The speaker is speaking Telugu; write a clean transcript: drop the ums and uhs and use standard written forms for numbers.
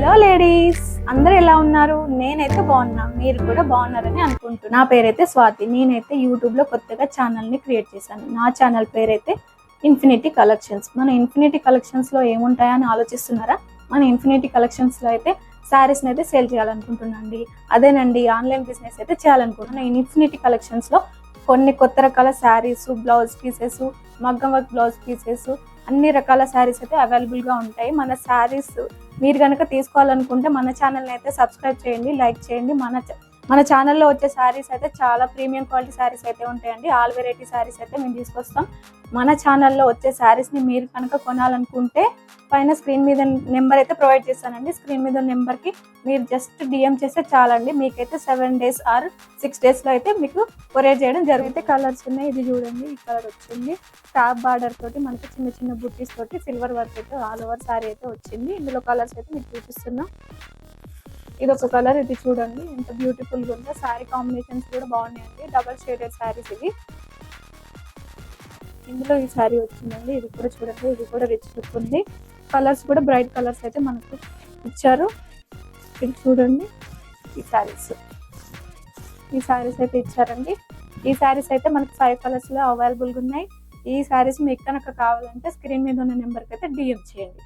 హలో లేడీస్, అందరు ఎలా ఉన్నారు? నేనైతే బాగున్నా, మీరు కూడా బాగున్నారని అనుకుంటున్నా. నా పేరైతే స్వాతి. నేనైతే యూట్యూబ్లో కొత్తగా ఛానల్ని క్రియేట్ చేశాను. నా ఛానల్ పేరైతే ఇన్ఫినిటీ కలెక్షన్స్. మన ఇన్ఫినిటీ కలెక్షన్స్లో ఏముంటాయని ఆలోచిస్తున్నారా? మన ఇన్ఫినిటీ కలెక్షన్స్లో అయితే శారీస్ని అయితే సేల్ చేయాలనుకుంటున్నాండి. అదేనండి, ఆన్లైన్ బిజినెస్ అయితే చేయాలనుకుంటున్నాను. ఇన్ఫినిటీ కలెక్షన్స్లో కొన్ని కొత్త రకాల శారీస్, బ్లౌజ్ పీసెస్, మగ్గం వర్క్ బ్లౌజ్ పీసెస్, అన్ని రకాల శారీస్ అయితే అవైలబుల్గా ఉంటాయి. మన శారీస్ మీరు కనుక తీసుకోవాలనుకుంటే మన ఛానల్ని అయితే సబ్స్క్రైబ్ చేయండి, లైక్ చేయండి. మన ఛానల్లో వచ్చే శారీస్ అయితే చాలా ప్రీమియం క్వాలిటీ శారీస్ అయితే ఉంటాయండి. ఆల్ వెరైటీ శారీస్ అయితే మేము తీసుకొస్తాం. మన ఛానల్లో వచ్చే శారీస్ని మీరు కనుక కొనాలనుకుంటే పైన స్క్రీన్ మీద నెంబర్ అయితే ప్రొవైడ్ చేస్తానండి. స్క్రీన్ మీద నెంబర్కి మీరు జస్ట్ డిఎం చేస్తే చాలండి. మీకైతే 7 days ఆర్ 6 daysలో అయితే మీకు కొరియర్ చేయడం జరుగుతుంది. కలర్స్ ఉన్నాయి, ఇది చూడండి, ఈ కలర్ వచ్చింది. టాప్ బార్డర్ తోటి మనకి చిన్న చిన్న బుట్టీస్ తోటి సిల్వర్ వర్క్ అయితే ఆల్ ఓవర్ శారీ అయితే వచ్చింది. ఇందులో కలర్స్ అయితే మీకు చూపిస్తున్నాం. ఇది ఒక కలర్, ఇది చూడండి ఎంత బ్యూటిఫుల్గా ఉందో. శారీ కాంబినేషన్స్ కూడా బాగున్నాయండి. డబల్ షేడెడ్ శారీస్ ఇవి. ఇందులో ఈ శారీ వచ్చిందండి, ఇది కూడా చూడండి, ఇది కూడా రిచ్ లుక్ ఉంది. కలర్స్ కూడా బ్రైట్ కలర్స్ అయితే మనకు ఇచ్చారు. ఇది చూడండి, ఈ శారీస్ అయితే ఇచ్చారండి. ఈ శారీస్ అయితే మనకు 5 కలర్స్లో అవైలబుల్గా ఉన్నాయి. ఈ శారీస్ మీకు కనుక కావాలంటే స్క్రీన్ మీద ఉన్న నెంబర్కి అయితే డిఎం చేయండి.